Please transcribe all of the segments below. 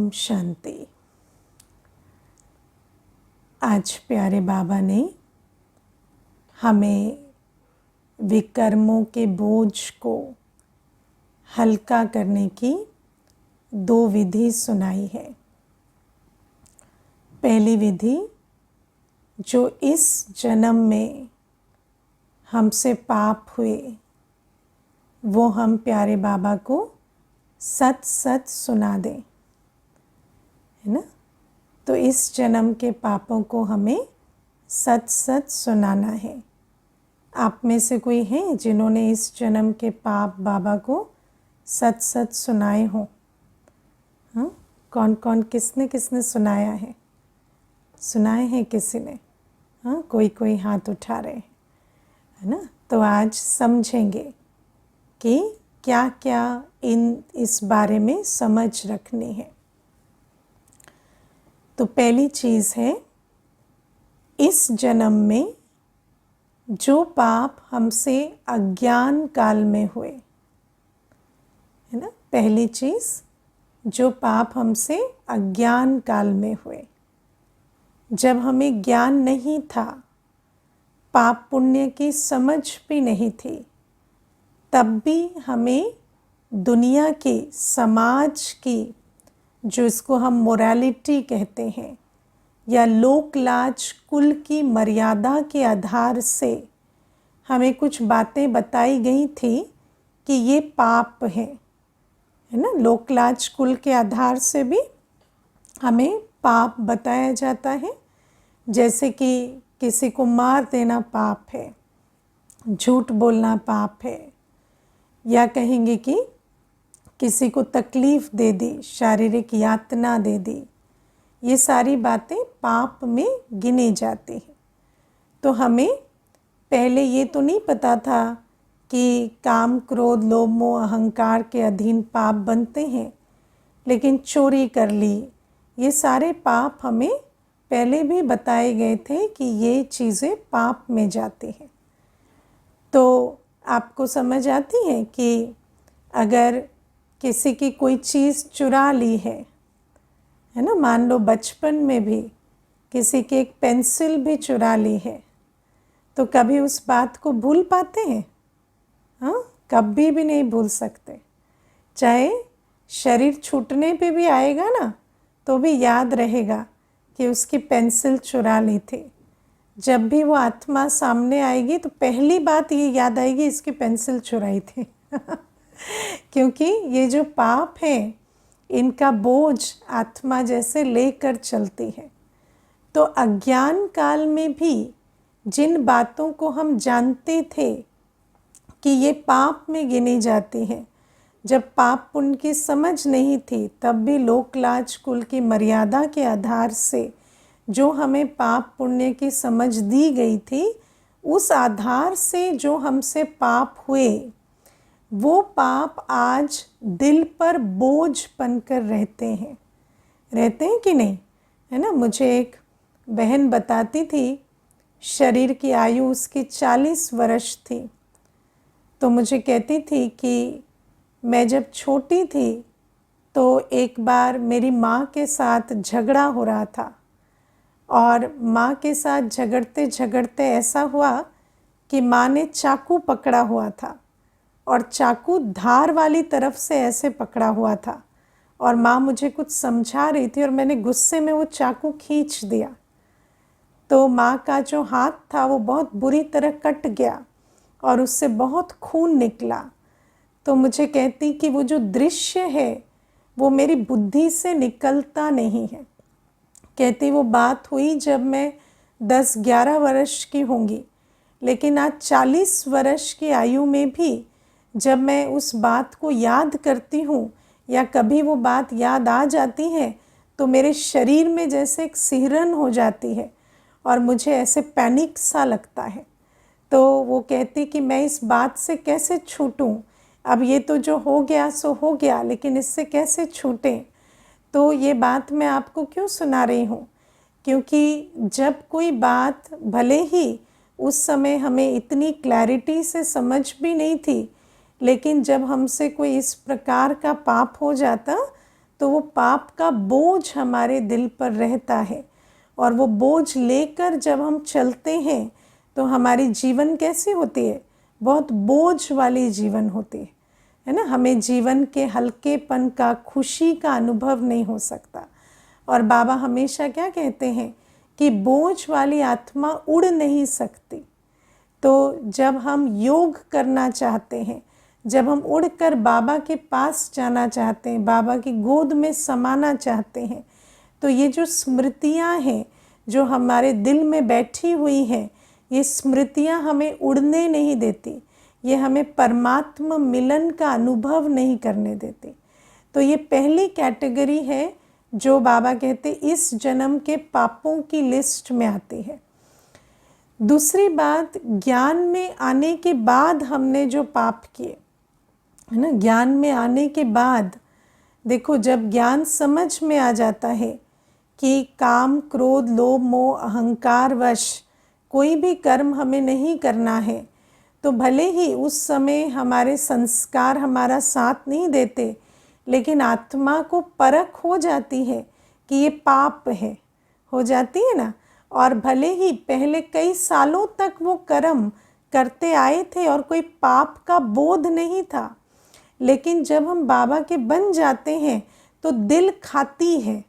ओम शांति। आज प्यारे बाबा ने हमें विकर्मों के बोझ को हल्का करने की 2 विधि सुनाई है। पहली विधि, जो इस जन्म में हमसे पाप हुए वो हम प्यारे बाबा को सच सच सुना दें, है ना। तो इस जन्म के पापों को हमें सच सच सुनाना है। आप में से कोई है जिन्होंने इस जन्म के पाप बाबा को सच सच सुनाए हों? हाँ, कौन कौन, किसने किसने सुनाया है? सुनाए हैं किसी ने? हाँ, कोई कोई हाथ उठा रहे हैं, है ना। तो आज समझेंगे कि क्या क्या इस बारे में समझ रखनी है। तो पहली चीज़ है, इस जन्म में जो पाप हमसे अज्ञान काल में हुए, है ना। पहली चीज़, जो पाप हमसे अज्ञान काल में हुए, जब हमें ज्ञान नहीं था, पाप पुण्य की समझ भी नहीं थी, तब भी हमें दुनिया की, समाज की, जो इसको हम मोरालिटी कहते हैं, या लोक लाज कुल की मर्यादा के आधार से हमें कुछ बातें बताई गई थी कि ये पाप है ना। लोक लाज कुल के आधार से भी हमें पाप बताया जाता है, जैसे कि किसी को मार देना पाप है, झूठ बोलना पाप है, या कहेंगे कि किसी को तकलीफ़ दे दी, शारीरिक यातना दे दी, ये सारी बातें पाप में गिनी जाती हैं। तो हमें पहले ये तो नहीं पता था कि काम, क्रोध, लोभ, मोह, अहंकार के अधीन पाप बनते हैं, लेकिन चोरी कर ली, ये सारे पाप हमें पहले भी बताए गए थे कि ये चीज़ें पाप में जाती हैं। तो आपको समझ आती है कि अगर किसी की कोई चीज़ चुरा ली है ना, मान लो बचपन में भी किसी की एक पेंसिल भी चुरा ली है, तो कभी उस बात को भूल पाते हैं? हाँ, कभी भी नहीं भूल सकते। चाहे शरीर छूटने पे भी आएगा ना, तो भी याद रहेगा कि उसकी पेंसिल चुरा ली थी। जब भी वो आत्मा सामने आएगी तो पहली बात ये याद आएगी, इसकी पेंसिल चुराई थी। क्योंकि ये जो पाप हैं, इनका बोझ आत्मा जैसे लेकर चलती है। तो अज्ञान काल में भी जिन बातों को हम जानते थे कि ये पाप में गिनी जाती हैं, जब पाप पुण्य की समझ नहीं थी, तब भी लोक लाज कुल की मर्यादा के आधार से जो हमें पाप पुण्य की समझ दी गई थी, उस आधार से जो हमसे पाप हुए, वो पाप आज दिल पर बोझ बनकर रहते हैं कि नहीं, है ना। मुझे एक बहन बताती थी, शरीर की आयु उसकी 40 वर्ष थी, तो मुझे कहती थी कि मैं जब छोटी थी तो एक बार मेरी माँ के साथ झगड़ा हो रहा था, और माँ के साथ झगड़ते झगड़ते ऐसा हुआ कि माँ ने चाकू पकड़ा हुआ था, और चाकू धार वाली तरफ से ऐसे पकड़ा हुआ था, और माँ मुझे कुछ समझा रही थी और मैंने गुस्से में वो चाकू खींच दिया। तो माँ का जो हाथ था वो बहुत बुरी तरह कट गया और उससे बहुत खून निकला। तो मुझे कहती कि वो जो दृश्य है वो मेरी बुद्धि से निकलता नहीं है। कहती वो बात हुई जब मैं 10-11 वर्ष की होंगी, लेकिन आज 40 वर्ष की आयु में भी जब मैं उस बात को याद करती हूँ या कभी वो बात याद आ जाती है, तो मेरे शरीर में जैसे एक सिहरन हो जाती है और मुझे ऐसे पैनिक सा लगता है। तो वो कहती कि मैं इस बात से कैसे छूटूं, अब ये तो जो हो गया सो हो गया, लेकिन इससे कैसे छूटें। तो ये बात मैं आपको क्यों सुना रही हूँ, क्योंकि जब कोई बात, भले ही उस समय हमें इतनी क्लैरिटी से समझ भी नहीं थी, लेकिन जब हमसे कोई इस प्रकार का पाप हो जाता तो वो पाप का बोझ हमारे दिल पर रहता है, और वो बोझ लेकर जब हम चलते हैं तो हमारी जीवन कैसी होती है, बहुत बोझ वाली जीवन होती है ना। हमें जीवन के हल्केपन का, खुशी का अनुभव नहीं हो सकता। और बाबा हमेशा क्या कहते हैं कि बोझ वाली आत्मा उड़ नहीं सकती। तो जब हम योग करना चाहते हैं, जब हम उड़कर बाबा के पास जाना चाहते हैं, बाबा की गोद में समाना चाहते हैं, तो ये जो स्मृतियाँ हैं जो हमारे दिल में बैठी हुई हैं, ये स्मृतियाँ हमें उड़ने नहीं देती, ये हमें परमात्मा मिलन का अनुभव नहीं करने देती। तो ये पहली कैटेगरी है जो बाबा कहते इस जन्म के पापों की लिस्ट में आती है। दूसरी बात, ज्ञान में आने के बाद हमने जो पाप किए, है ना, ज्ञान में आने के बाद देखो, जब ज्ञान समझ में आ जाता है कि काम, क्रोध, लोभ, मोह, अहंकार वश कोई भी कर्म हमें नहीं करना है, तो भले ही उस समय हमारे संस्कार हमारा साथ नहीं देते, लेकिन आत्मा को परख हो जाती है कि ये पाप है, हो जाती है ना। और भले ही पहले कई सालों तक वो कर्म करते आए थे और कोई पाप का बोध नहीं था, लेकिन जब हम बाबा के बन जाते हैं तो दिल खाती है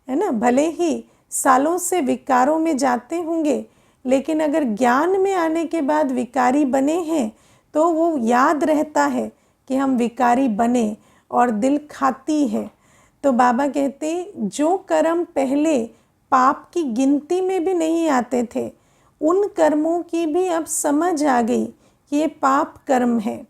ना। भले ही सालों से विकारों में जाते होंगे, लेकिन अगर ज्ञान में आने के बाद विकारी बने हैं तो वो याद रहता है कि हम विकारी बने, और दिल खाती है। तो बाबा कहते जो कर्म पहले पाप की गिनती में भी नहीं आते थे, उन कर्मों की भी अब समझ आ गई कि ये पाप कर्म है।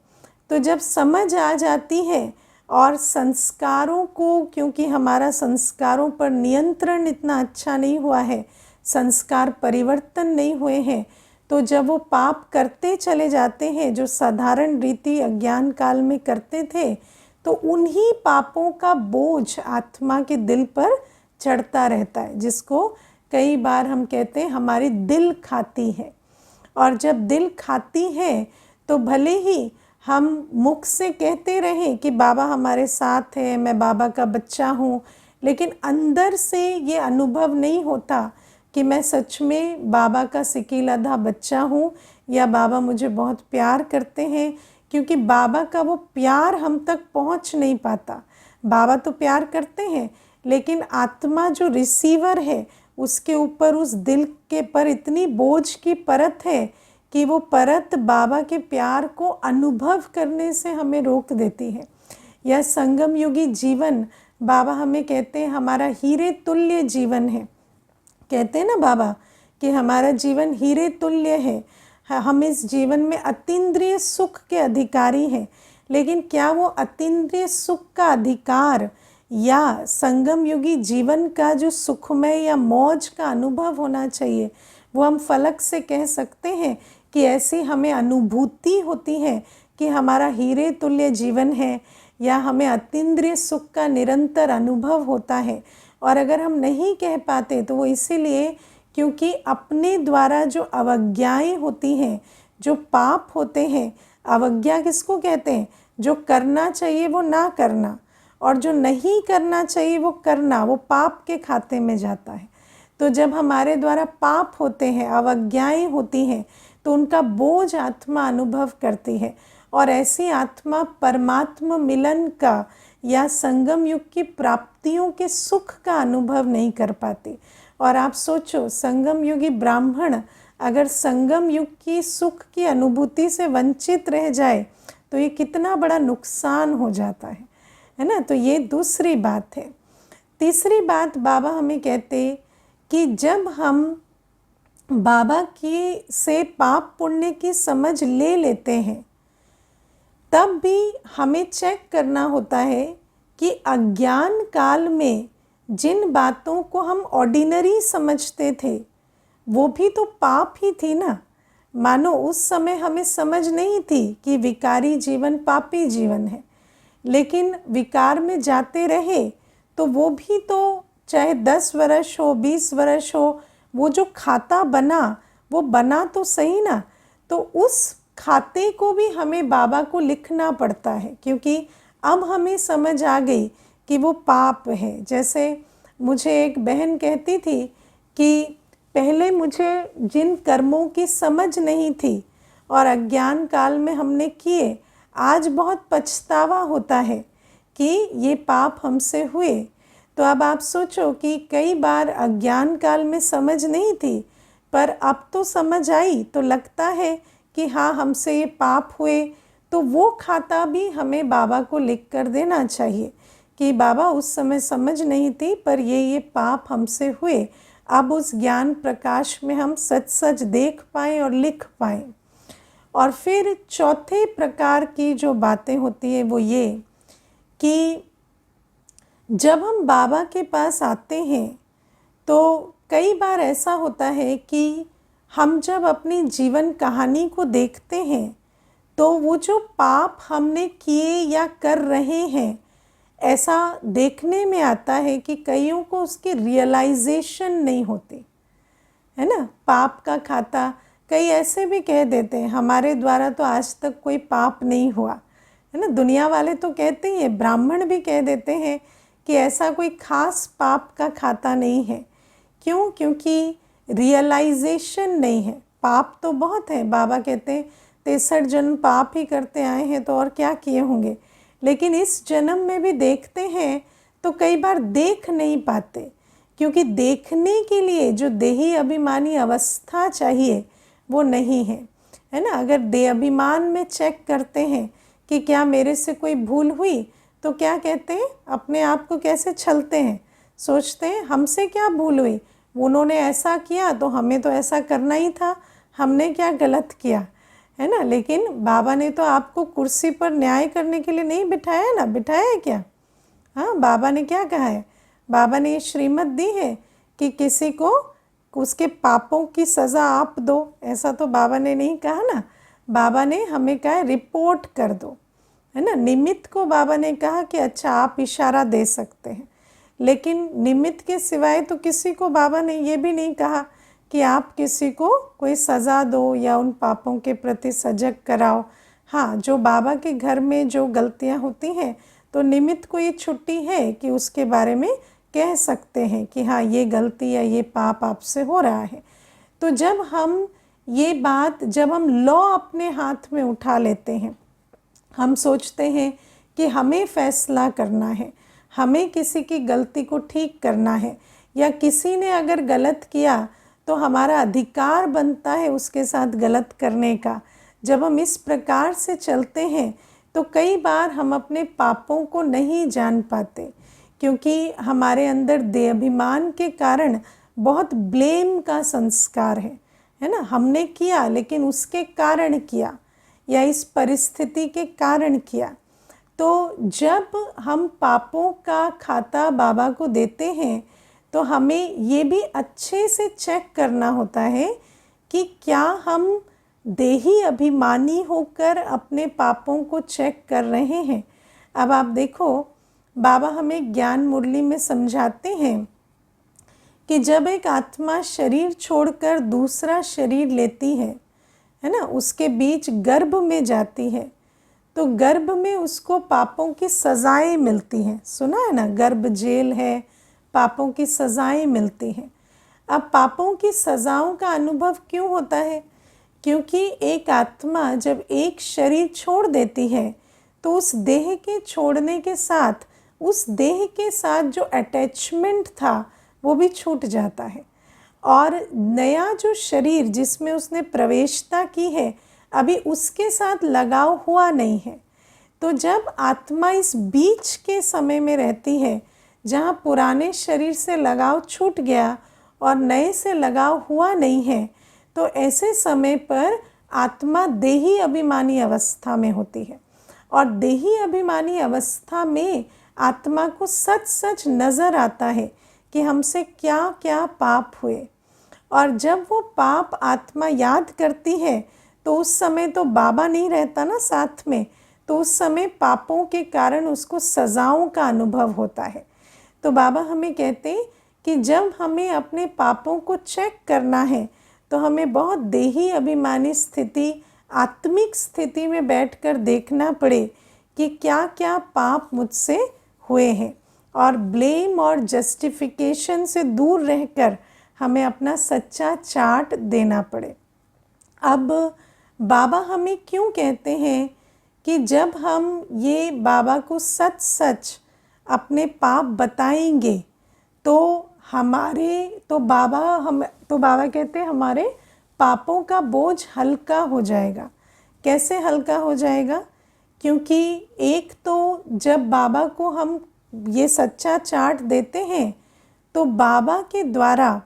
तो जब समझ आ जाती है और संस्कारों को, क्योंकि हमारा संस्कारों पर नियंत्रण इतना अच्छा नहीं हुआ है, संस्कार परिवर्तन नहीं हुए हैं, तो जब वो पाप करते चले जाते हैं जो साधारण रीति अज्ञान काल में करते थे, तो उन्हीं पापों का बोझ आत्मा के दिल पर चढ़ता रहता है, जिसको कई बार हम कहते हैं हमारी दिल खाती है। और जब दिल खाती है तो भले ही हम मुख से कहते रहें कि बाबा हमारे साथ है, मैं बाबा का बच्चा हूँ, लेकिन अंदर से ये अनुभव नहीं होता कि मैं सच में बाबा का सिकीलाधा बच्चा हूँ, या बाबा मुझे बहुत प्यार करते हैं, क्योंकि बाबा का वो प्यार हम तक पहुँच नहीं पाता। बाबा तो प्यार करते हैं, लेकिन आत्मा जो रिसीवर है उसके ऊपर, उस दिल के पर इतनी बोझ की परत है कि वो परत बाबा के प्यार को अनुभव करने से हमें रोक देती है। यह संगम युगी जीवन, बाबा हमें कहते हैं हमारा हीरे तुल्य जीवन है। कहते हैं ना बाबा कि हमारा जीवन हीरे तुल्य है, हम इस जीवन में अतीन्द्रिय सुख के अधिकारी हैं, लेकिन क्या वो अतीन्द्रिय सुख का अधिकार या संगम युगी जीवन का जो सुखमय या मौज का अनुभव होना चाहिए, वो हम फलक से कह सकते हैं कि ऐसी हमें अनुभूति होती है कि हमारा हीरे तुल्य जीवन है, या हमें अतीन्द्रिय सुख का निरंतर अनुभव होता है। और अगर हम नहीं कह पाते तो वो इसीलिए क्योंकि अपने द्वारा जो अवज्ञाएं होती हैं, जो पाप होते हैं, अवज्ञा किसको कहते हैं, जो करना चाहिए वो ना करना, और जो नहीं करना चाहिए वो करना, वो पाप के खाते में जाता है। तो जब हमारे द्वारा पाप होते हैं, अवज्ञाएं होती हैं, तो उनका बोझ आत्मा अनुभव करती है, और ऐसी आत्मा परमात्मा मिलन का या संगम युग की प्राप्तियों के सुख का अनुभव नहीं कर पाती। और आप सोचो, संगम युगी ब्राह्मण अगर संगम युग की सुख की अनुभूति से वंचित रह जाए तो ये कितना बड़ा नुकसान हो जाता है ना। तो ये दूसरी बात है। तीसरी बात बाबा हमें कहते कि जब हम बाबा की से पाप पुण्य की समझ ले लेते हैं, तब भी हमें चेक करना होता है कि अज्ञान काल में जिन बातों को हम ऑर्डिनरी समझते थे वो भी तो पाप ही थी ना। मानो उस समय हमें समझ नहीं थी कि विकारी जीवन पापी जीवन है, लेकिन विकार में जाते रहे तो वो भी तो चाहे 10 वर्ष हो, 20 वर्ष हो, वो जो खाता बना वो बना तो सही ना। तो उस खाते को भी हमें बाबा को लिखना पड़ता है, क्योंकि अब हमें समझ आ गई कि वो पाप है। जैसे मुझे एक बहन कहती थी कि पहले मुझे जिन कर्मों की समझ नहीं थी और अज्ञान काल में हमने किए, आज बहुत पछतावा होता है कि ये पाप हमसे हुए। तो अब आप सोचो कि कई बार अज्ञान काल में समझ नहीं थी, पर अब तो समझ आई, तो लगता है कि हाँ हमसे ये पाप हुए। तो वो खाता भी हमें बाबा को लिख कर देना चाहिए कि बाबा उस समय समझ नहीं थी, पर ये पाप हमसे हुए। अब उस ज्ञान प्रकाश में हम सच सच देख पाएँ और लिख पाएँ। और फिर चौथे प्रकार की जो बातें होती है वो ये कि जब हम बाबा के पास आते हैं तो कई बार ऐसा होता है कि हम जब अपनी जीवन कहानी को देखते हैं तो वो जो पाप हमने किए या कर रहे हैं, ऐसा देखने में आता है कि कईयों को उसकी रियलाइजेशन नहीं होती है ना। पाप का खाता कई ऐसे भी कह देते हैं हमारे द्वारा तो आज तक कोई पाप नहीं हुआ है ना। दुनिया वाले तो कहते ही हैं, ब्राह्मण भी कह देते हैं कि ऐसा कोई खास पाप का खाता नहीं है। क्यों? क्योंकि रियलाइजेशन नहीं है। पाप तो बहुत है, बाबा कहते हैं 63 जन्म पाप ही करते आए हैं तो और क्या किए होंगे। लेकिन इस जन्म में भी देखते हैं तो कई बार देख नहीं पाते, क्योंकि देखने के लिए जो देही अभिमानी अवस्था चाहिए वो नहीं है, है ना। अगर देह अभिमान में चेक करते हैं कि क्या मेरे से कोई भूल हुई, तो क्या कहते हैं, अपने आप को कैसे छलते हैं, सोचते हैं हमसे क्या भूल हुई, उन्होंने ऐसा किया तो हमें तो ऐसा करना ही था, हमने क्या गलत किया, है ना। लेकिन बाबा ने तो आपको कुर्सी पर न्याय करने के लिए नहीं बिठाया ना, बिठाया है क्या? हाँ, बाबा ने क्या कहा है? बाबा ने ये श्रीमत दी है कि किसी को उसके पापों की सज़ा आप दो, ऐसा तो बाबा ने नहीं कहा ना। बाबा ने हमें कहा है रिपोर्ट कर दो, है ना। निमित्त को बाबा ने कहा कि अच्छा आप इशारा दे सकते हैं, लेकिन निमित्त के सिवाय तो किसी को बाबा ने ये भी नहीं कहा कि आप किसी को कोई सज़ा दो या उन पापों के प्रति सजग कराओ। हाँ, जो बाबा के घर में जो गलतियाँ होती हैं तो निमित्त को ये छुट्टी है कि उसके बारे में कह सकते हैं कि हाँ ये गलती या ये पाप आपसे हो रहा है। तो जब हम ये बात, जब हम लॉ अपने हाथ में उठा लेते हैं, हम सोचते हैं कि हमें फैसला करना है, हमें किसी की गलती को ठीक करना है, या किसी ने अगर गलत किया तो हमारा अधिकार बनता है उसके साथ गलत करने का। जब हम इस प्रकार से चलते हैं तो कई बार हम अपने पापों को नहीं जान पाते, क्योंकि हमारे अंदर देहाभिमान के कारण बहुत ब्लेम का संस्कार है ना। हमने किया लेकिन उसके कारण किया या इस परिस्थिति के कारण किया। तो जब हम पापों का खाता बाबा को देते हैं तो हमें ये भी अच्छे से चेक करना होता है कि क्या हम देही अभिमानी होकर अपने पापों को चेक कर रहे हैं। अब आप देखो, बाबा हमें ज्ञान मुरली में समझाते हैं कि जब एक आत्मा शरीर छोड़कर दूसरा शरीर लेती है ना, उसके बीच गर्भ में जाती है, तो गर्भ में उसको पापों की सज़ाएं मिलती हैं। सुना है ना, गर्भ जेल है, पापों की सज़ाएं मिलती हैं। अब पापों की सज़ाओं का अनुभव क्यों होता है? क्योंकि एक आत्मा जब एक शरीर छोड़ देती है तो उस देह के छोड़ने के साथ उस देह के साथ जो अटैचमेंट था वो भी छूट जाता है, और नया जो शरीर जिसमें उसने प्रवेशता की है अभी उसके साथ लगाव हुआ नहीं है। तो जब आत्मा इस बीच के समय में रहती है जहाँ पुराने शरीर से लगाव छूट गया और नए से लगाव हुआ नहीं है, तो ऐसे समय पर आत्मा देही अभिमानी अवस्था में होती है, और देही अभिमानी अवस्था में आत्मा को सच सच नज़र आता है कि हमसे क्या क्या पाप हुए। और जब वो पाप आत्मा याद करती है तो उस समय तो बाबा नहीं रहता ना साथ में, तो उस समय पापों के कारण उसको सज़ाओं का अनुभव होता है। तो बाबा हमें कहते हैं कि जब हमें अपने पापों को चेक करना है तो हमें बहुत देही अभिमानी स्थिति, आत्मिक स्थिति में बैठकर देखना पड़े कि क्या क्या पाप मुझसे हुए हैं। और ब्लेम और जस्टिफिकेशन से दूर रहकर हमें अपना सच्चा चार्ट देना पड़े। अब बाबा हमें क्यों कहते हैं कि जब हम ये बाबा को सच सच अपने पाप बताएंगे तो बाबा कहते हैं हमारे पापों का बोझ हल्का हो जाएगा। कैसे हल्का हो जाएगा? क्योंकि एक तो जब बाबा को हम ये सच्चा चार्ट देते हैं तो बाबा के द्वारा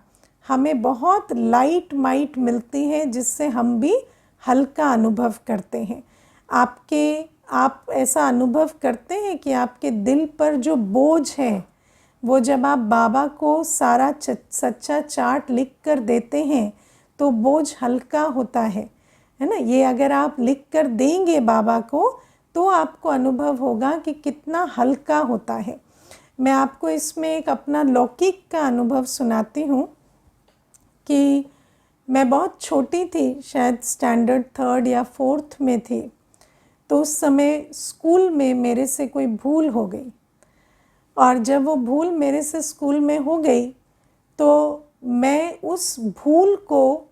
हमें बहुत लाइट माइट मिलती है, जिससे हम भी हल्का अनुभव करते हैं। आप ऐसा अनुभव करते हैं कि आपके दिल पर जो बोझ है वो जब आप बाबा को सारा सच्चा चार्ट लिख कर देते हैं तो बोझ हल्का होता है ना। ये अगर आप लिख कर देंगे बाबा को तो आपको अनुभव होगा कि कितना हल्का होता है। मैं आपको इसमें एक अपना लौकिक का अनुभव सुनाती हूँ कि मैं बहुत छोटी थी, शायद स्टैंडर्ड 3rd या 4th में थी। तो उस समय स्कूल में मेरे से कोई भूल हो गई, और जब वो भूल मेरे से स्कूल में हो गई तो मैं उस भूल को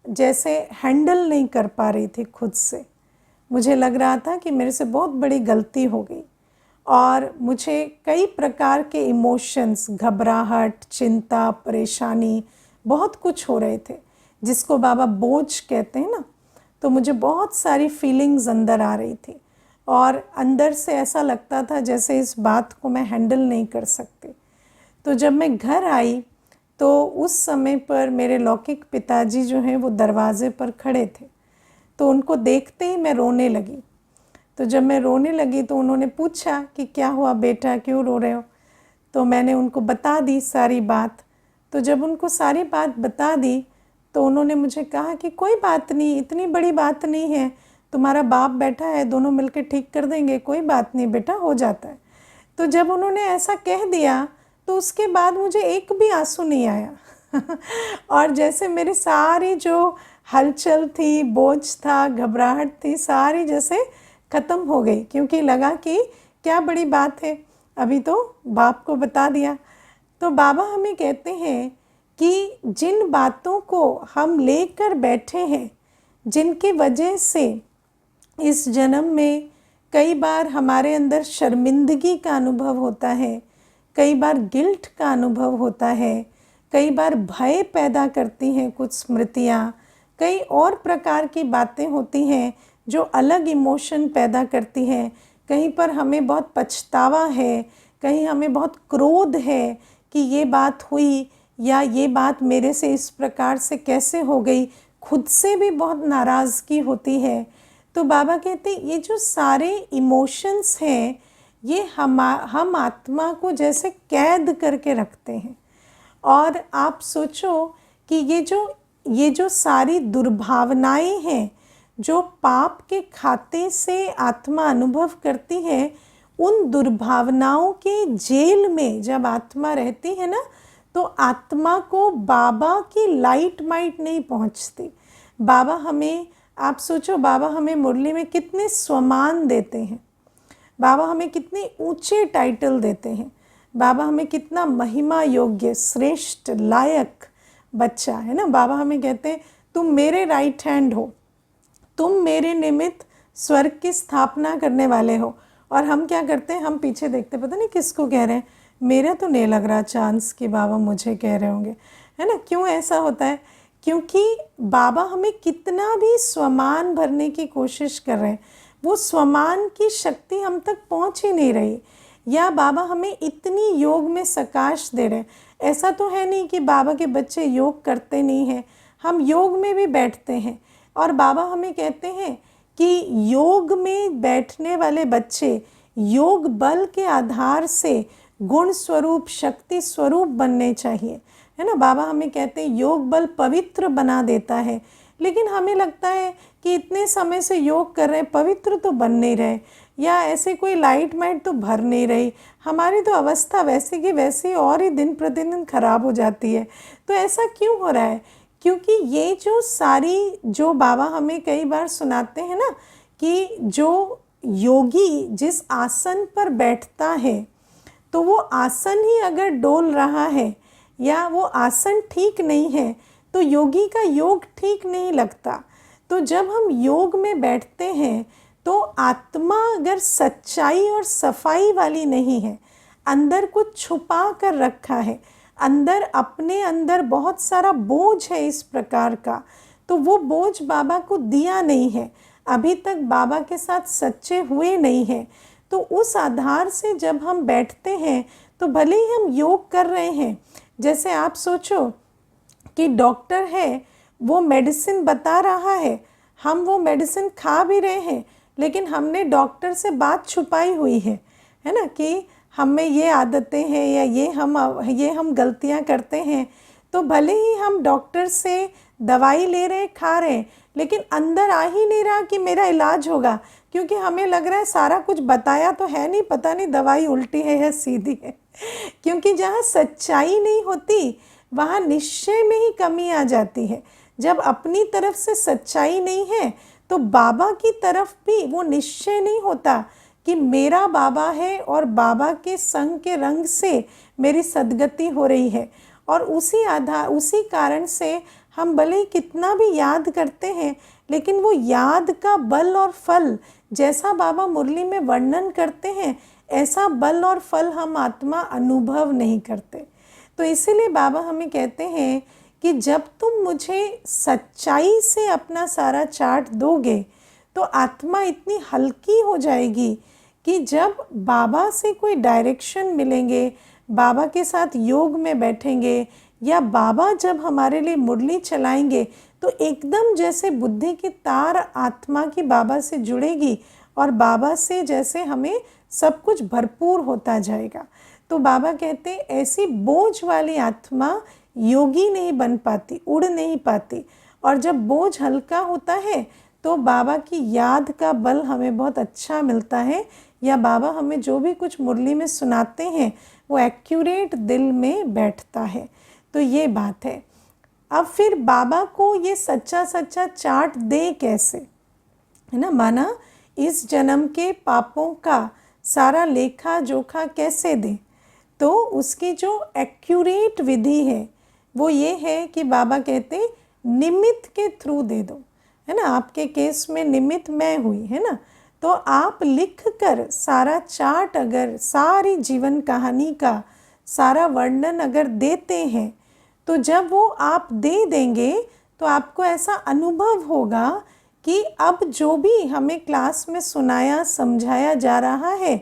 जैसे हैंडल नहीं कर पा रही थी खुद से। मुझे लग रहा था कि मेरे से बहुत बड़ी गलती हो गई, और मुझे कई प्रकार के इमोशंस, घबराहट, चिंता, परेशानी, बहुत कुछ हो रहे थे, जिसको बाबा बोझ कहते हैं ना। तो मुझे बहुत सारी फीलिंग्स अंदर आ रही थी, और अंदर से ऐसा लगता था जैसे इस बात को मैं हैंडल नहीं कर सकती। तो जब मैं घर आई तो उस समय पर मेरे लौकिक पिताजी जो हैं वो दरवाज़े पर खड़े थे। तो उनको देखते ही मैं रोने लगी। तो जब मैं रोने लगी तो उन्होंने पूछा कि क्या हुआ बेटा, क्यों रो रहे हो? तो मैंने उनको बता दी सारी बात। तो जब उनको सारी बात बता दी तो उन्होंने मुझे कहा कि कोई बात नहीं, इतनी बड़ी बात नहीं है, तुम्हारा बाप बैठा है, दोनों मिलकर ठीक कर देंगे, कोई बात नहीं बेटा, हो जाता है। तो जब उन्होंने ऐसा कह दिया तो उसके बाद मुझे एक भी आंसू नहीं आया और जैसे मेरी सारी जो हलचल थी, बोझ था, घबराहट थी, सारी जैसे ख़त्म हो गई, क्योंकि लगा कि क्या बड़ी बात है, अभी तो बाप को बता दिया। तो बाबा हमें कहते हैं कि जिन बातों को हम लेकर बैठे हैं, जिनकी वजह से इस जन्म में कई बार हमारे अंदर शर्मिंदगी का अनुभव होता है, कई बार गिल्ट का अनुभव होता है, कई बार भय पैदा करती हैं कुछ स्मृतियाँ, कई और प्रकार की बातें होती हैं जो अलग इमोशन पैदा करती हैं। कहीं पर हमें बहुत पछतावा है, कहीं हमें बहुत क्रोध है कि ये बात हुई, या ये बात मेरे से इस प्रकार से कैसे हो गई, खुद से भी बहुत नाराज़गी होती है। तो बाबा कहते हैं ये जो सारे इमोशंस हैं ये हम आत्मा को जैसे कैद करके रखते हैं। और आप सोचो कि ये जो सारी दुर्भावनाएं हैं जो पाप के खाते से आत्मा अनुभव करती है, उन दुर्भावनाओं के जेल में जब आत्मा रहती है ना, तो आत्मा को बाबा की लाइट माइट नहीं पहुंचती। बाबा हमें, आप सोचो, बाबा हमें मुरली में कितने स्वमान देते हैं, बाबा हमें कितने ऊंचे टाइटल देते हैं, बाबा हमें कितना महिमा योग्य, श्रेष्ठ, लायक बच्चा है ना। बाबा हमें कहते हैं तुम मेरे राइट हैंड हो, तुम मेरे निमित्त स्वर्ग की स्थापना करने वाले हो। और हम क्या करते हैं, हम पीछे देखते, पता नहीं किसको कह रहे हैं, मेरा तो नहीं लग रहा चांस कि बाबा मुझे कह रहे होंगे, है ना। क्यों ऐसा होता है? क्योंकि बाबा हमें कितना भी स्वमान भरने की कोशिश कर रहे हैं, वो स्वमान की शक्ति हम तक पहुंच ही नहीं रही, या बाबा हमें इतनी योग में सकाश दे रहे हैं। ऐसा तो है नहीं कि बाबा के बच्चे योग करते नहीं हैं, हम योग में भी बैठते हैं। और बाबा हमें कहते हैं कि योग में बैठने वाले बच्चे योग बल के आधार से गुण स्वरूप, शक्ति स्वरूप बनने चाहिए, है ना। बाबा हमें कहते हैं योग बल पवित्र बना देता है, लेकिन हमें लगता है कि इतने समय से योग कर रहे हैं, पवित्र तो बन नहीं रहे, या ऐसे कोई लाइट माइट तो भर नहीं रही, हमारी तो अवस्था वैसे की वैसी और ही दिन प्रतिदिन खराब हो जाती है। तो ऐसा क्यों हो रहा है? क्योंकि ये जो बाबा हमें कई बार सुनाते हैं ना, कि जो योगी जिस आसन पर बैठता है तो वो आसन ही अगर डोल रहा है या वो आसन ठीक नहीं है तो योगी का योग ठीक नहीं लगता। तो जब हम योग में बैठते हैं तो आत्मा अगर सच्चाई और सफाई वाली नहीं है, अंदर कुछ छुपा कर रखा है, अंदर अपने अंदर बहुत सारा बोझ है इस प्रकार का, तो वो बोझ बाबा को दिया नहीं है, अभी तक बाबा के साथ सच्चे हुए नहीं हैं, तो उस आधार से जब हम बैठते हैं तो भले ही हम योग कर रहे हैं, जैसे आप सोचो कि डॉक्टर है, वो मेडिसिन बता रहा है, हम वो मेडिसिन खा भी रहे हैं, लेकिन हमने डॉक्टर से बात छुपाई हुई है ना, कि हमें ये आदतें हैं या ये हम गलतियां करते हैं, तो भले ही हम डॉक्टर से दवाई ले रहे हैं, खा रहे हैं, लेकिन अंदर आ ही नहीं रहा कि मेरा इलाज होगा, क्योंकि हमें लग रहा है सारा कुछ बताया तो है नहीं, पता नहीं दवाई उल्टी है या सीधी है। क्योंकि जहाँ सच्चाई नहीं होती वहाँ निश्चय में ही कमी आ जाती है। जब अपनी तरफ से सच्चाई नहीं है तो बाबा की तरफ भी वो निश्चय नहीं होता कि मेरा बाबा है और बाबा के संग के रंग से मेरी सद्गति हो रही है। और उसी कारण से हम भले ही कितना भी याद करते हैं, लेकिन वो याद का बल और फल जैसा बाबा मुरली में वर्णन करते हैं, ऐसा बल और फल हम आत्मा अनुभव नहीं करते। तो इसीलिए बाबा हमें कहते हैं कि जब तुम मुझे सच्चाई से अपना सारा चार्ट दोगे तो आत्मा इतनी हल्की हो जाएगी कि जब बाबा से कोई डायरेक्शन मिलेंगे, बाबा के साथ योग में बैठेंगे या बाबा जब हमारे लिए मुरली चलाएंगे, तो एकदम जैसे बुद्धि की तार आत्मा की बाबा से जुड़ेगी और बाबा से जैसे हमें सब कुछ भरपूर होता जाएगा। तो बाबा कहते हैं ऐसी बोझ वाली आत्मा योगी नहीं बन पाती, उड़ नहीं पाती। और जब बोझ हल्का होता है तो बाबा की याद का बल हमें बहुत अच्छा मिलता है, या बाबा हमें जो भी कुछ मुरली में सुनाते हैं वो एक्यूरेट दिल में बैठता है। तो ये बात है। अब फिर बाबा को ये सच्चा सच्चा चार्ट दे कैसे, है ना, माना इस जन्म के पापों का सारा लेखा जोखा कैसे दे, तो उसकी जो एक्यूरेट विधि है वो ये है कि बाबा कहते निमित्त के थ्रू दे दो, है ना। आपके केस में निमित्त मैं हुई, है ना, तो आप लिख कर सारा चार्ट, अगर सारी जीवन कहानी का सारा वर्णन अगर देते हैं, तो जब वो आप दे देंगे तो आपको ऐसा अनुभव होगा कि अब जो भी हमें क्लास में सुनाया समझाया जा रहा है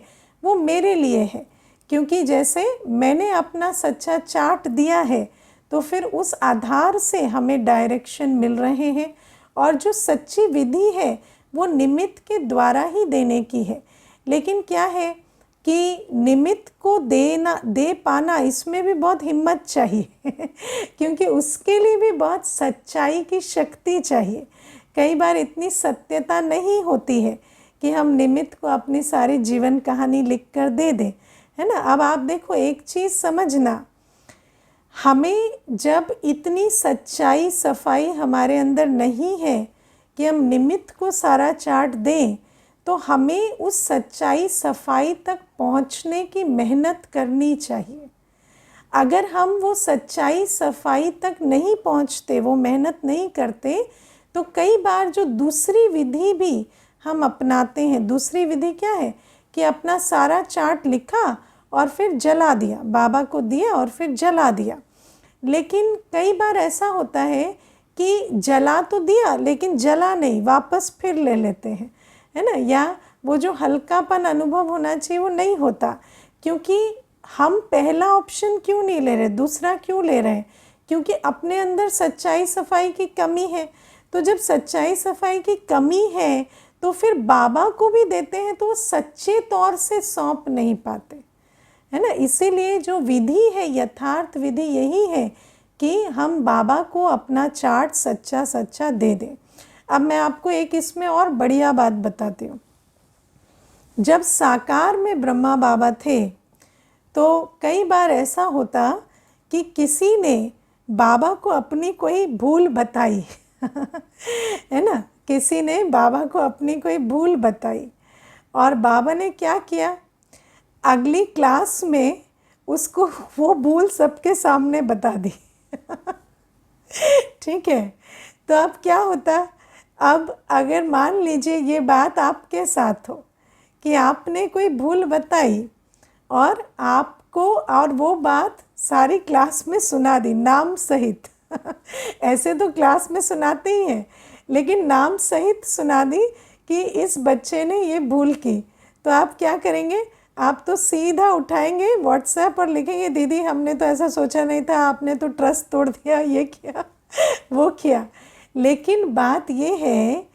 वो मेरे लिए है, क्योंकि जैसे मैंने अपना सच्चा चार्ट दिया है तो फिर उस आधार से हमें डायरेक्शन मिल रहे हैं। और जो सच्ची विधि है वो निमित्त के द्वारा ही देने की है। लेकिन क्या है कि निमित्त को दे पाना, इसमें भी बहुत हिम्मत चाहिए क्योंकि उसके लिए भी बहुत सच्चाई की शक्ति चाहिए। कई बार इतनी सत्यता नहीं होती है कि हम निमित्त को अपनी सारी जीवन कहानी लिख कर दे दें, है ना। अब आप देखो, एक चीज़ समझना, हमें जब इतनी सच्चाई सफाई हमारे अंदर नहीं है कि हम निमित्त को सारा चार्ट दें, तो हमें उस सच्चाई सफाई तक पहुंचने की मेहनत करनी चाहिए। अगर हम वो सच्चाई सफाई तक नहीं पहुंचते, वो मेहनत नहीं करते, तो कई बार जो दूसरी विधि भी हम अपनाते हैं, दूसरी विधि क्या है कि अपना सारा चार्ट लिखा और फिर जला दिया, बाबा को दिया और फिर जला दिया। लेकिन कई बार ऐसा होता है कि जला तो दिया लेकिन जला नहीं, वापस फिर ले लेते हैं, है ना। या वो जो हल्कापन अनुभव होना चाहिए वो नहीं होता, क्योंकि हम पहला ऑप्शन क्यों नहीं ले रहे, दूसरा क्यों ले रहे हैं, क्योंकि अपने अंदर सच्चाई सफाई की कमी है। तो जब सच्चाई सफाई की कमी है तो फिर बाबा को भी देते हैं तो वो सच्चे तौर से सौंप नहीं पाते, है ना। इसीलिए जो विधि है, यथार्थ विधि यही है कि हम बाबा को अपना चार्ट सच्चा सच्चा दे दें। अब मैं आपको एक इसमें और बढ़िया बात बताती हूँ। जब साकार में ब्रह्मा बाबा थे तो कई बार ऐसा होता कि किसी ने बाबा को अपनी कोई भूल बताई है ना, किसी ने बाबा को अपनी कोई भूल बताई और बाबा ने क्या किया, अगली क्लास में उसको वो भूल सबके सामने बता दी। ठीक है, तो अब क्या होता, अब अगर मान लीजिए ये बात आपके साथ हो कि आपने कोई भूल बताई और आपको, और वो बात सारी क्लास में सुना दी नाम सहित। ऐसे तो क्लास में सुनाते ही हैं, लेकिन नाम सहित सुना दी कि इस बच्चे ने ये भूल की, तो आप क्या करेंगे? आप तो सीधा उठाएंगे व्हाट्सएप और लिखेंगे, दीदी हमने तो ऐसा सोचा नहीं था, आपने तो ट्रस्ट तोड़ दिया, ये किया वो किया। लेकिन बात ये है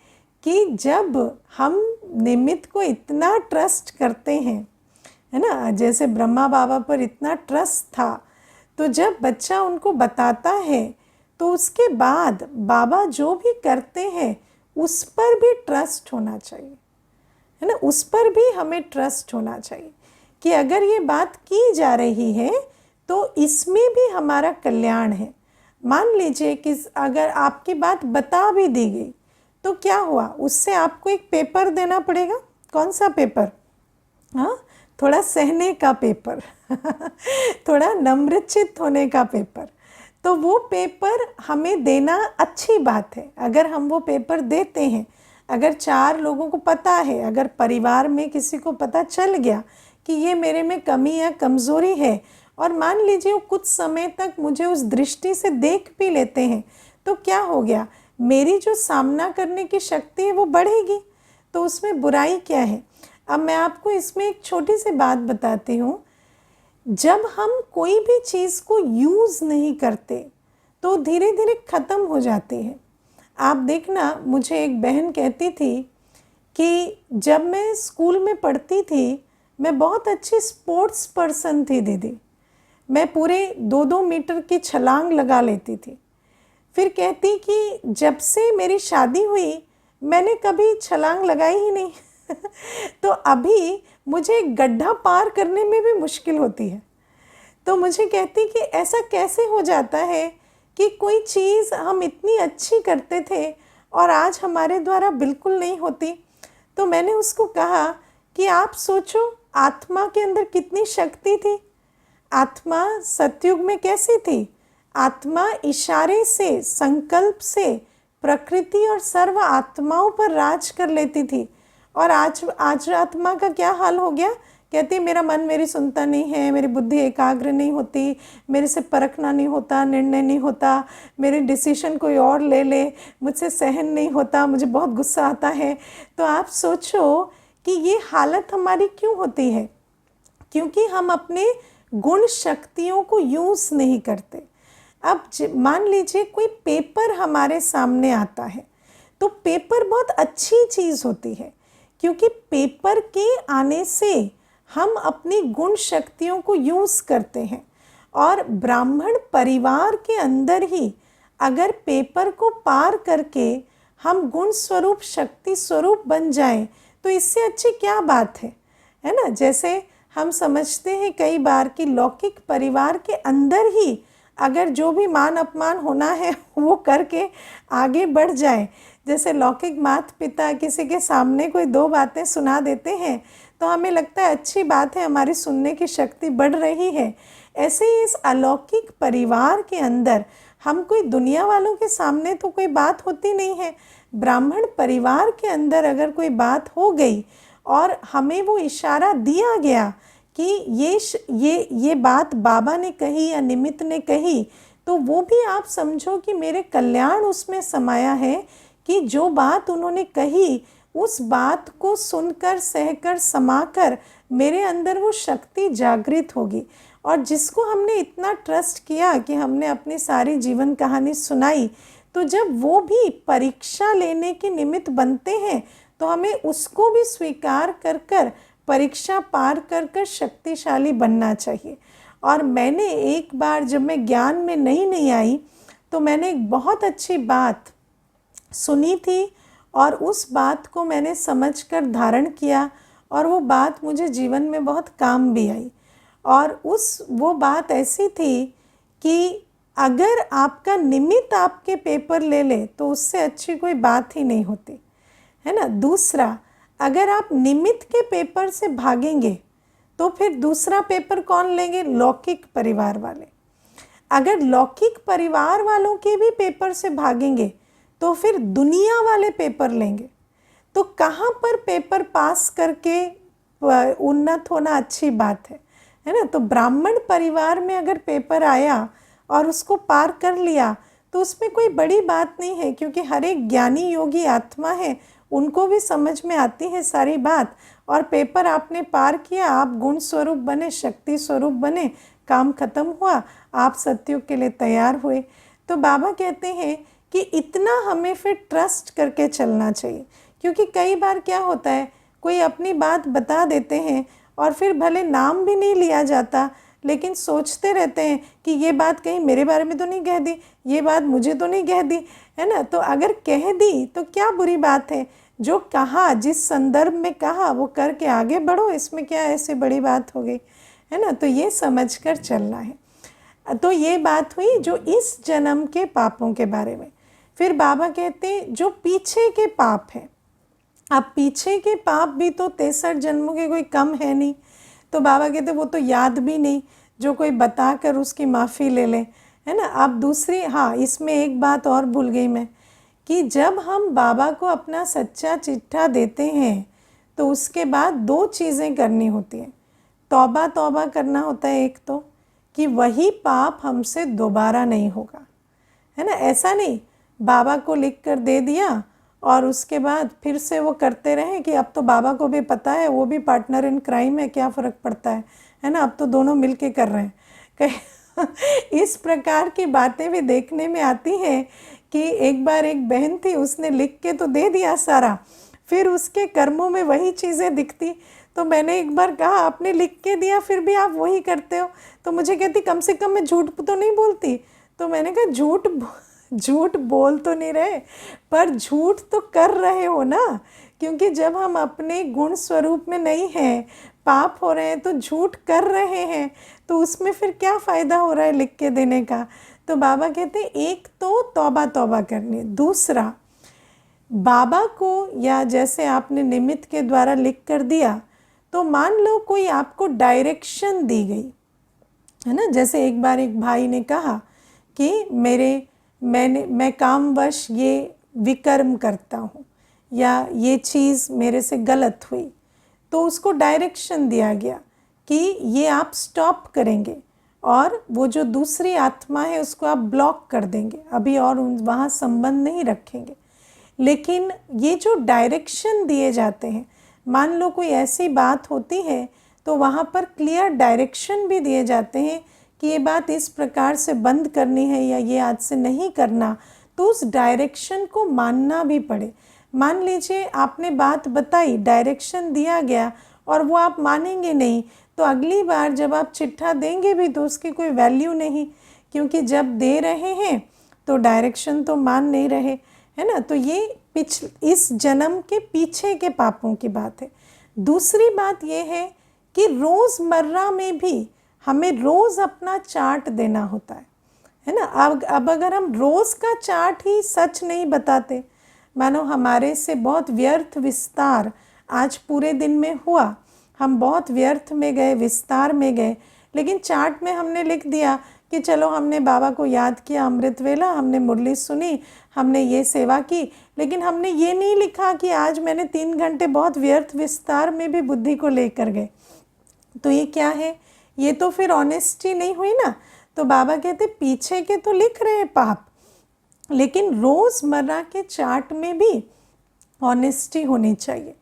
कि जब हम निमित्त को इतना ट्रस्ट करते हैं, है ना, जैसे ब्रह्मा बाबा पर इतना ट्रस्ट था, तो जब बच्चा उनको बताता है तो उसके बाद बाबा जो भी करते हैं उस पर भी ट्रस्ट होना चाहिए, है ना, उस पर भी हमें ट्रस्ट होना चाहिए कि अगर ये बात की जा रही है तो इसमें भी हमारा कल्याण है। मान लीजिए कि अगर आपकी बात बता भी दी गई तो क्या हुआ, उससे आपको एक पेपर देना पड़ेगा। कौन सा पेपर? हाँ, थोड़ा सहने का पेपर थोड़ा नम्रचित होने का पेपर। तो वो पेपर हमें देना अच्छी बात है। अगर हम वो पेपर देते हैं, अगर 4 लोगों को पता है, अगर परिवार में किसी को पता चल गया कि ये मेरे में कमी या कमज़ोरी है, और मान लीजिए वो कुछ समय तक मुझे उस दृष्टि से देख भी लेते हैं, तो क्या हो गया, मेरी जो सामना करने की शक्ति है वो बढ़ेगी। तो उसमें बुराई क्या है? अब मैं आपको इसमें एक छोटी सी बात बताती हूँ। जब हम कोई भी चीज़ को यूज़ नहीं करते तो धीरे धीरे ख़त्म हो जाती है। आप देखना, मुझे एक बहन कहती थी कि जब मैं स्कूल में पढ़ती थी, मैं बहुत अच्छी स्पोर्ट्स पर्सन थी दीदी, मैं पूरे 2-2 मीटर की छलांग लगा लेती थी। फिर कहती कि जब से मेरी शादी हुई मैंने कभी छलांग लगाई ही नहीं तो अभी मुझे गड्ढा पार करने में भी मुश्किल होती है। तो मुझे कहती कि ऐसा कैसे हो जाता है कि कोई चीज़ हम इतनी अच्छी करते थे और आज हमारे द्वारा बिल्कुल नहीं होती। तो मैंने उसको कहा कि आप सोचो, आत्मा के अंदर कितनी शक्ति थी। आत्मा सतयुग में कैसी थी? आत्मा इशारे से, संकल्प से प्रकृति और सर्व आत्माओं पर राज कर लेती थी। और आज आत्मा का क्या हाल हो गया? कहती है मेरा मन मेरी सुनता नहीं है, मेरी बुद्धि एकाग्र नहीं होती, मेरे से परखना नहीं होता, निर्णय नहीं होता, मेरे डिसीजन कोई और ले ले, मुझसे सहन नहीं होता, मुझे बहुत गुस्सा आता है। तो आप सोचो कि ये हालत हमारी क्यों होती है? क्योंकि हम अपने गुण शक्तियों को यूज़ नहीं करते। अब मान लीजिए कोई पेपर हमारे सामने आता है, तो पेपर बहुत अच्छी चीज़ होती है, क्योंकि पेपर के आने से हम अपनी गुण शक्तियों को यूज़ करते हैं। और ब्राह्मण परिवार के अंदर ही अगर पेपर को पार करके हम गुण स्वरूप, शक्ति स्वरूप बन जाएं, तो इससे अच्छी क्या बात है ना। जैसे हम समझते हैं कई बार कि लौकिक परिवार के अंदर ही अगर जो भी मान अपमान होना है वो करके आगे बढ़ जाए, जैसे लौकिक माता पिता किसी के सामने कोई 2 बातें सुना देते हैं तो हमें लगता है अच्छी बात है, हमारी सुनने की शक्ति बढ़ रही है। ऐसे ही इस अलौकिक परिवार के अंदर हम कोई दुनिया वालों के सामने तो कोई बात होती नहीं है। ब्राह्मण परिवार के अंदर अगर कोई बात हो गई और हमें वो इशारा दिया गया कि ये बात बाबा ने कही या निमित्त ने कही, तो वो भी आप समझो कि मेरे कल्याण उसमें समाया है कि जो बात उन्होंने कही उस बात को सुनकर, सहकर, समाकर मेरे अंदर वो शक्ति जागृत होगी। और जिसको हमने इतना ट्रस्ट किया कि हमने अपनी सारी जीवन कहानी सुनाई, तो जब वो भी परीक्षा लेने के निमित्त बनते हैं तो हमें उसको भी स्वीकार कर कर परीक्षा पार कर कर शक्तिशाली बनना चाहिए। और मैंने एक बार जब मैं ज्ञान में नई आई तो मैंने एक बहुत अच्छी बात सुनी थी और उस बात को मैंने समझकर धारण किया और वो बात मुझे जीवन में बहुत काम भी आई। और वो बात ऐसी थी कि अगर आपका निमित्त आपके पेपर ले ले तो उससे अच्छी कोई बात ही नहीं होती, है ना। दूसरा, अगर आप निमित्त के पेपर से भागेंगे तो फिर दूसरा पेपर कौन लेंगे? लौकिक परिवार वाले। अगर लौकिक परिवार वालों के भी पेपर से भागेंगे तो फिर दुनिया वाले पेपर लेंगे। तो कहाँ पर पेपर पास करके उन्नत होना अच्छी बात है ना? तो ब्राह्मण परिवार में अगर पेपर आया और उसको पार कर लिया तो उसमें कोई बड़ी बात नहीं है, क्योंकि हर एक ज्ञानी योगी आत्मा है, उनको भी समझ में आती है सारी बात। और पेपर आपने पार किया, आप गुण स्वरूप बने, शक्ति स्वरूप बने, काम खत्म हुआ, आप सत्युग के लिए तैयार हुए। तो बाबा कहते हैं कि इतना हमें फिर ट्रस्ट करके चलना चाहिए, क्योंकि कई बार क्या होता है, कोई अपनी बात बता देते हैं और फिर भले नाम भी नहीं लिया जाता, लेकिन सोचते रहते हैं कि ये बात कहीं मेरे बारे में तो नहीं कह दी, ये बात मुझे तो नहीं कह दी, है ना? तो अगर कह दी तो क्या बुरी बात है? जो कहा, जिस संदर्भ में कहा, वो करके आगे बढ़ो, इसमें क्या ऐसी बड़ी बात हो गई, है ना? तो ये समझ कर चलना है। तो ये बात हुई जो इस जन्म के पापों के बारे में। फिर बाबा कहते हैं जो पीछे के पाप हैं, अब पीछे के पाप भी तो 63 जन्मों के कोई कम है नहीं। तो बाबा कहते वो तो याद भी नहीं, जो कोई बता कर उसकी माफ़ी ले ले, है ना? अब दूसरी, हाँ, इसमें एक बात और भूल गई मैं, कि जब हम बाबा को अपना सच्चा चिट्ठा देते हैं तो उसके बाद 2 चीज़ें करनी होती हैं। तौबा तौबा करना होता है एक तो, कि वही पाप हमसे दोबारा नहीं होगा, है ना? ऐसा नहीं बाबा को लिख कर दे दिया और उसके बाद फिर से वो करते रहें कि अब तो बाबा को भी पता है, वो भी पार्टनर इन क्राइम है, क्या फ़र्क पड़ता है ना? अब तो दोनों मिलके कर रहे हैं कहीं इस प्रकार की बातें भी देखने में आती हैं कि एक बार एक बहन थी, उसने लिख के तो दे दिया सारा, फिर उसके कर्मों में वही चीज़ें दिखती। तो मैंने एक बार कहा आपने लिख के दिया फिर भी आप वही करते हो, तो मुझे कहती कम से कम मैं झूठ तो नहीं बोलती। तो मैंने कहा झूठ बोल तो नहीं रहे, पर झूठ तो कर रहे हो ना, क्योंकि जब हम अपने गुण स्वरूप में नहीं हैं, पाप हो रहे हैं, तो झूठ कर रहे हैं, तो उसमें फिर क्या फ़ायदा हो रहा है लिख के देने का? तो बाबा कहते हैं एक तो तौबा तौबा करनी, दूसरा बाबा को, या जैसे आपने निमित्त के द्वारा लिख कर दिया, तो मान लो कोई आपको डायरेक्शन दी गई, है ना? जैसे एक बार एक भाई ने कहा कि मैं कामवश ये विकर्म करता हूँ, या ये चीज़ मेरे से गलत हुई, तो उसको डायरेक्शन दिया गया कि ये आप स्टॉप करेंगे और वो जो दूसरी आत्मा है उसको आप ब्लॉक कर देंगे, अभी और वहाँ संबंध नहीं रखेंगे। लेकिन ये जो डायरेक्शन दिए जाते हैं, मान लो कोई ऐसी बात होती है तो वहाँ पर क्लियर डायरेक्शन भी दिए जाते हैं कि ये बात इस प्रकार से बंद करनी है या ये आज से नहीं करना, तो उस डायरेक्शन को मानना भी पड़े। मान लीजिए आपने बात बताई, डायरेक्शन दिया गया और वो आप मानेंगे नहीं, तो अगली बार जब आप चिट्ठा देंगे भी तो उसकी कोई वैल्यू नहीं, क्योंकि जब दे रहे हैं तो डायरेक्शन तो मान नहीं रहे, है ना? तो ये इस जन्म के पीछे के पापों की बात है। दूसरी बात ये है कि रोज़मर्रा में भी हमें रोज़ अपना चार्ट देना होता है ना? अब अगर हम रोज़ का चार्ट ही सच नहीं बताते, मानो हमारे से बहुत व्यर्थ विस्तार आज पूरे दिन में हुआ, हम बहुत व्यर्थ में गए, विस्तार में गए, लेकिन चार्ट में हमने लिख दिया कि चलो हमने बाबा को याद किया अमृत वेला, हमने मुरली सुनी, हमने ये सेवा की, लेकिन हमने ये नहीं लिखा कि आज मैंने 3 घंटे बहुत व्यर्थ विस्तार में भी बुद्धि को लेकर गए। तो ये क्या है? ये तो फिर ऑनेस्टी नहीं हुई ना। तो बाबा कहते पीछे के तो लिख रहे हैं पाप, लेकिन रोज़मर्रा के चार्ट में भी ऑनेस्टी होनी चाहिए।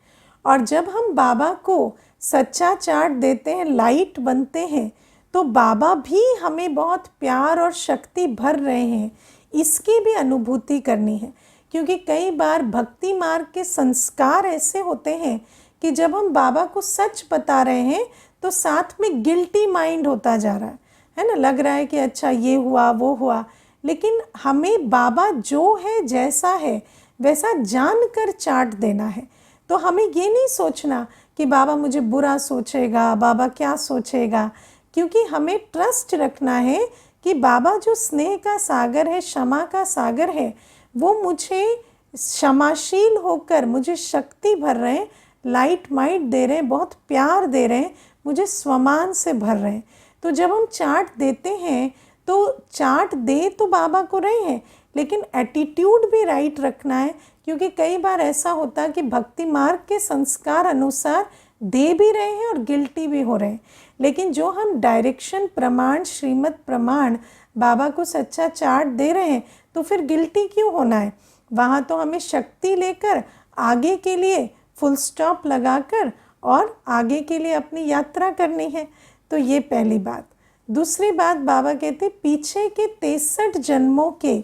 और जब हम बाबा को सच्चा चार्ट देते हैं, लाइट बनते हैं, तो बाबा भी हमें बहुत प्यार और शक्ति भर रहे हैं, इसकी भी अनुभूति करनी है। क्योंकि कई बार भक्ति मार्ग के संस्कार ऐसे होते हैं कि जब हम बाबा को सच बता रहे हैं तो साथ में गिल्टी माइंड होता जा रहा है ना? लग रहा है कि अच्छा ये हुआ वो हुआ, लेकिन हमें बाबा जो है जैसा है वैसा जानकर चार्ट देना है। तो हमें ये नहीं सोचना कि बाबा मुझे बुरा सोचेगा, बाबा क्या सोचेगा, क्योंकि हमें ट्रस्ट रखना है कि बाबा जो स्नेह का सागर है, क्षमा का सागर है, वो मुझे क्षमाशील होकर मुझे शक्ति भर रहे हैं, लाइट माइट दे रहे हैं, बहुत प्यार दे रहे हैं, मुझे स्वमान से भर रहे हैं। तो जब हम चार्ट देते हैं तो चार्ट दे तो बाबा को रहे हैं, लेकिन एटीट्यूड भी राइट रखना है, क्योंकि कई बार ऐसा होता है कि भक्ति मार्ग के संस्कार अनुसार दे भी रहे हैं और गिल्टी भी हो रहे हैं। लेकिन जो हम डायरेक्शन प्रमाण, श्रीमत प्रमाण बाबा को सच्चा चार्ट दे रहे हैं, तो फिर गिल्टी क्यों होना है? वहाँ तो हमें शक्ति लेकर आगे के लिए फुल स्टॉप लगाकर और आगे के लिए अपनी यात्रा करनी है। तो ये पहली बात। दूसरी बात, बाबा कहते पीछे के 63 जन्मों के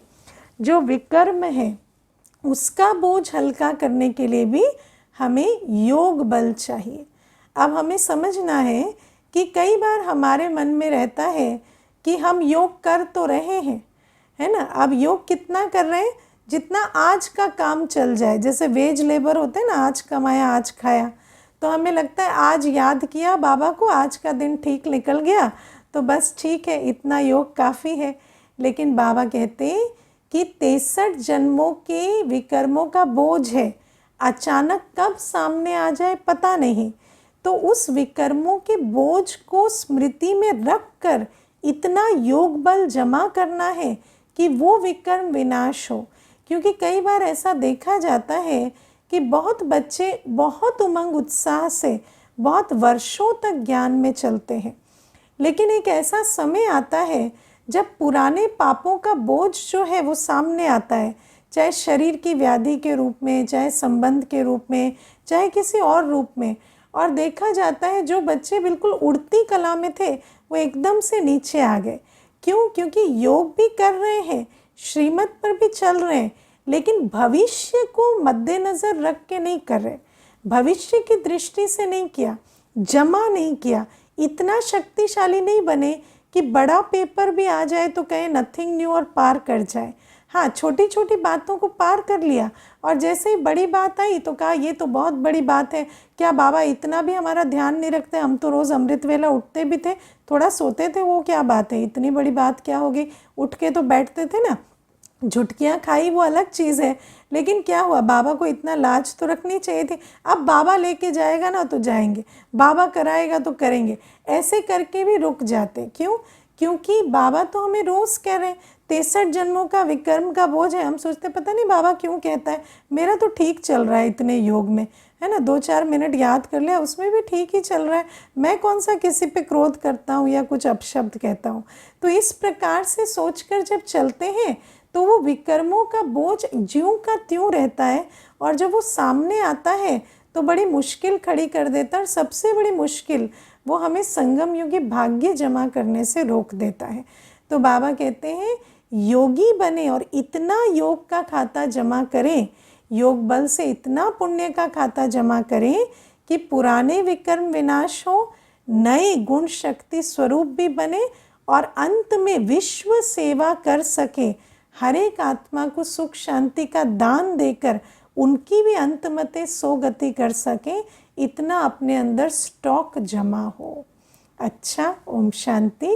जो विकर्म है उसका बोझ हल्का करने के लिए भी हमें योग बल चाहिए। अब हमें समझना है कि कई बार हमारे मन में रहता है कि हम योग कर तो रहे हैं, है ना। अब योग कितना कर रहे हैं? जितना आज का काम चल जाए। जैसे वेज लेबर होते हैं ना, आज कमाया आज खाया। तो हमें लगता है आज याद किया बाबा को, आज का दिन ठीक निकल गया, तो बस ठीक है, इतना योग काफ़ी है। लेकिन बाबा कहते हैं कि 63 जन्मों के विकर्मों का बोझ है, अचानक कब सामने आ जाए पता नहीं। तो उस विकर्मों के बोझ को स्मृति में रख कर इतना योग बल जमा करना है कि वो विकर्म विनाश हो। क्योंकि कई बार ऐसा देखा जाता है कि बहुत बच्चे बहुत उमंग उत्साह से बहुत वर्षों तक ज्ञान में चलते हैं, लेकिन एक ऐसा समय आता है जब पुराने पापों का बोझ जो है वो सामने आता है, चाहे शरीर की व्याधि के रूप में, चाहे संबंध के रूप में, चाहे किसी और रूप में। और देखा जाता है जो बच्चे बिल्कुल उड़ती कला में थे वो एकदम से नीचे आ गए। क्यों? क्योंकि योग भी कर रहे हैं, श्रीमत पर भी चल रहे हैं, लेकिन भविष्य को मद्देनज़र रख के नहीं कर रहे, भविष्य की दृष्टि से नहीं किया, जमा नहीं किया, इतना शक्तिशाली नहीं बने कि बड़ा पेपर भी आ जाए तो कहे नथिंग न्यू और पार कर जाए। हाँ, छोटी छोटी बातों को पार कर लिया, और जैसे ही बड़ी बात आई तो कहा ये तो बहुत बड़ी बात है, क्या बाबा इतना भी हमारा ध्यान नहीं रखते? हम तो रोज़ अमृत वेला उठते भी थे, थोड़ा सोते थे, वो क्या बात है, इतनी बड़ी बात क्या होगी, उठ के तो बैठते थे ना। झुटकियाँ खाई वो अलग चीज़ है, लेकिन क्या हुआ, बाबा को इतना लाज तो रखनी चाहिए थी। अब बाबा लेके जाएगा ना तो जाएंगे, बाबा कराएगा तो करेंगे, ऐसे करके भी रुक जाते। क्यों? क्योंकि बाबा तो हमें रोज़ कह रहे हैं 63 जन्मों का विकर्म का बोझ है। हम सोचते पता नहीं बाबा क्यों कहता है, मेरा तो ठीक चल रहा है इतने योग में, है ना, 2-4 मिनट याद कर लिया उसमें भी ठीक ही चल रहा है, मैं कौन सा किसी पे क्रोध करता हूँ या कुछ अपशब्द कहता हूँ। तो इस प्रकार से सोचकर जब चलते हैं तो वो विकर्मों का बोझ ज्यों का त्यों रहता है, और जब वो सामने आता है तो बड़ी मुश्किल खड़ी कर देता है। और सबसे बड़ी मुश्किल वो हमें संगम योगी भाग्य जमा करने से रोक देता है। तो बाबा कहते हैं योगी बने और इतना योग का खाता जमा करें, योग बल से इतना पुण्य का खाता जमा करें कि पुराने विकर्म विनाश हो, नए गुण शक्ति स्वरूप भी बने, और अंत में विश्व सेवा कर सके, हर एक आत्मा को सुख शांति का दान देकर उनकी भी अंतमते सोगति कर सकें, इतना अपने अंदर स्टॉक जमा हो। अच्छा, ओम शांति।